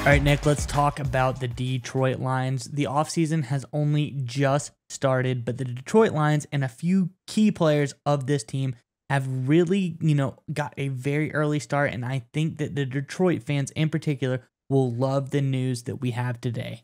All right, Nick, let's talk about the Detroit Lions. The offseason has only just started, but the Detroit Lions and a few key players of this team have really, got a very early start. And I think that the Detroit fans in particular will love the news that we have today.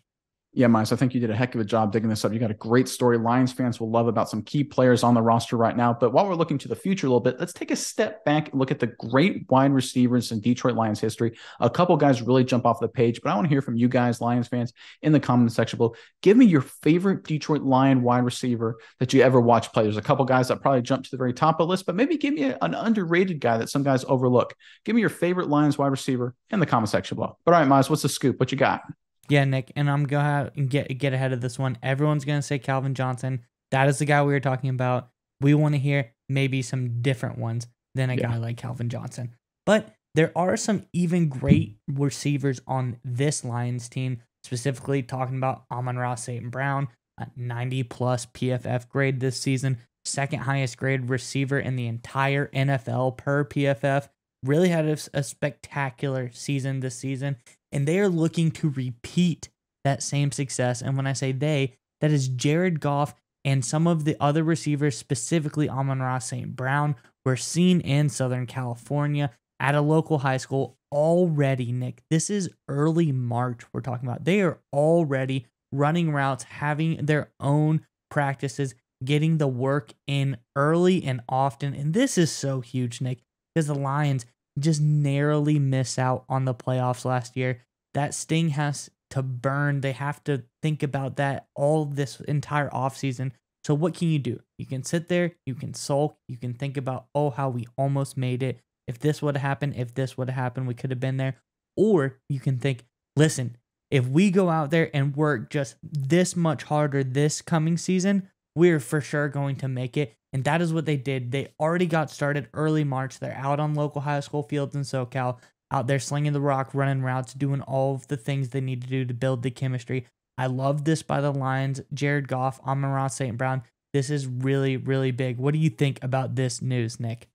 Yeah, Miles, I think you did a heck of a job digging this up. You got a great story. Lions fans will love about some key players on the roster right now. But while we're looking to the future a little bit, let's take a step back and look at the great wide receivers in Detroit Lions history. A couple guys really jump off the page, but I want to hear from you guys, Lions fans, in the comment section below. Give me your favorite Detroit Lion wide receiver that you ever watched play. There's a couple guys that probably jump to the very top of the list, but maybe give me an underrated guy that some guys overlook. Give me your favorite Lions wide receiver in the comment section below. But all right, Miles, what's the scoop? What you got? Yeah, Nick, and I'm going to get ahead of this one. Everyone's going to say Calvin Johnson. That is the guy we were talking about. We want to hear maybe some different ones than a guy like Calvin Johnson. But there are some even great receivers on this Lions team, specifically talking about Amon-Ra St. Brown, a 90-plus PFF grade this season, second highest grade receiver in the entire NFL per PFF. Really had a spectacular season this season, and they are looking to repeat that same success. And when I say they, that is Jared Goff and some of the other receivers, specifically Amon-Ra St. Brown, were seen in Southern California at a local high school already, Nick. This is early March we're talking about. They are already running routes, having their own practices, getting the work in early and often. And this is so huge, Nick, because the Lions just narrowly miss out on the playoffs last year. That sting has to burn. They have to think about that all this entire offseason. So what can you do? You can sit there, you can sulk, you can think about, oh, how we almost made it. If this would have happened, we could have been there. Or you can think, listen, if we go out there and work just this much harder this coming season, we're for sure going to make it. And that is what they did. They already got started early March. They're out on local high school fields in SoCal, out there slinging the rock, running routes, doing all of the things they need to do to build the chemistry. I love this by the Lions. Jared Goff, Amon-Ra St. Brown. This is really, really big. What do you think about this news, Nick?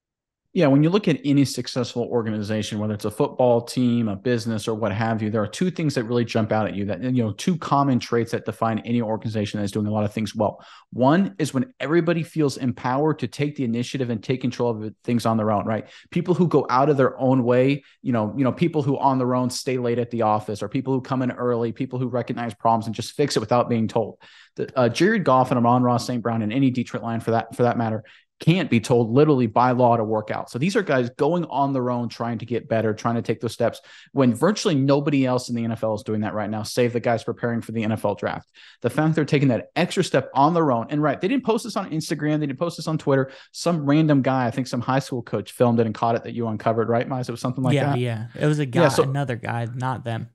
Yeah, when you look at any successful organization, whether it's a football team, a business, or what have you, there are two things that really jump out at you that, two common traits that define any organization that is doing a lot of things well. One is when everybody feels empowered to take the initiative and take control of things on their own, right? People who go out of their own way, people who on their own stay late at the office, or people who come in early, people who recognize problems and just fix it without being told. Jared Goff and Amon-Ra St. Brown and any Detroit Lion for that matter can't be told literally by law to work out. So these are guys going on their own, trying to get better, trying to take those steps when virtually nobody else in the NFL is doing that right now, save the guys preparing for the NFL draft. The fact they're taking that extra step on their own, and right, they didn't post this on Instagram, they didn't post this on Twitter. Some random guy, I think some high school coach filmed it and caught it that you uncovered, right, Miles? It was something like that. Yeah. It was a guy, another guy, not them.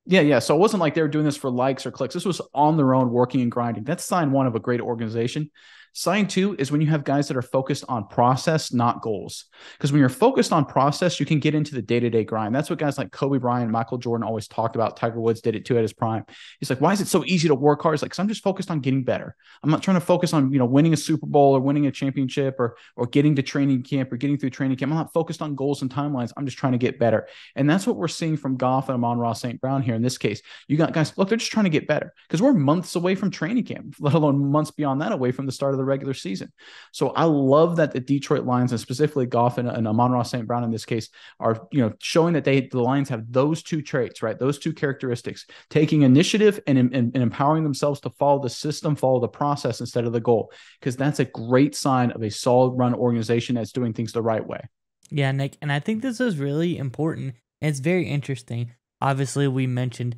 Yeah. So it wasn't like they were doing this for likes or clicks. This was on their own, working and grinding. That's sign one of a great organization. Sign two is when you have guys that are focused on process, not goals. Because when you're focused on process, you can get into the day-to-day grind. That's what guys like Kobe Bryant, Michael Jordan always talked about. Tiger Woods did it too at his prime. He's like, why is it so easy to work hard? It's like, because I'm just focused on getting better. I'm not trying to focus on, winning a Super Bowl or winning a championship or getting to training camp or getting through training camp. I'm not focused on goals and timelines. I'm just trying to get better. And that's what we're seeing from Goff and Amon-Ra St. Brown here in this case. You got guys, look, they're just trying to get better because we're months away from training camp, let alone months beyond that away from the start of the regular season. So I love that the Detroit Lions, and specifically Goff and Amon-Ra St. Brown in this case, are showing that the Lions have those two traits, right? Those two characteristics, taking initiative and empowering themselves to follow the system, follow the process instead of the goal, because that's a great sign of a solid run organization that's doing things the right way. Yeah, Nick, and I think this is really important. And it's very interesting. Obviously, we mentioned,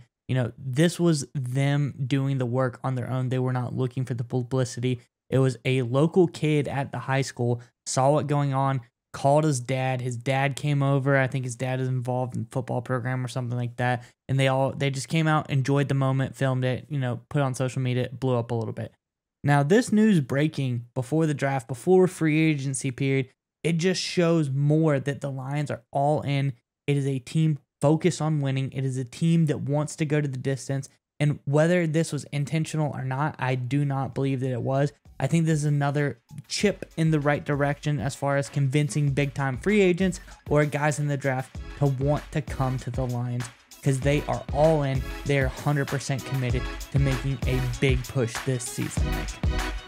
this was them doing the work on their own. They were not looking for the publicity. It was a local kid at the high school, saw what going on, called his dad. His dad came over. I think his dad is involved in the football program or something like that. And they just came out, enjoyed the moment, filmed it, put it on social media, it blew up a little bit. Now, this news breaking before the draft, before free agency period, it just shows more that the Lions are all in. It is a team focused on winning. It is a team that wants to go to the distance. And whether this was intentional or not, I do not believe that it was. I think this is another chip in the right direction as far as convincing big-time free agents or guys in the draft to want to come to the Lions. because they are all in. They are 100% committed to making a big push this season, Nick.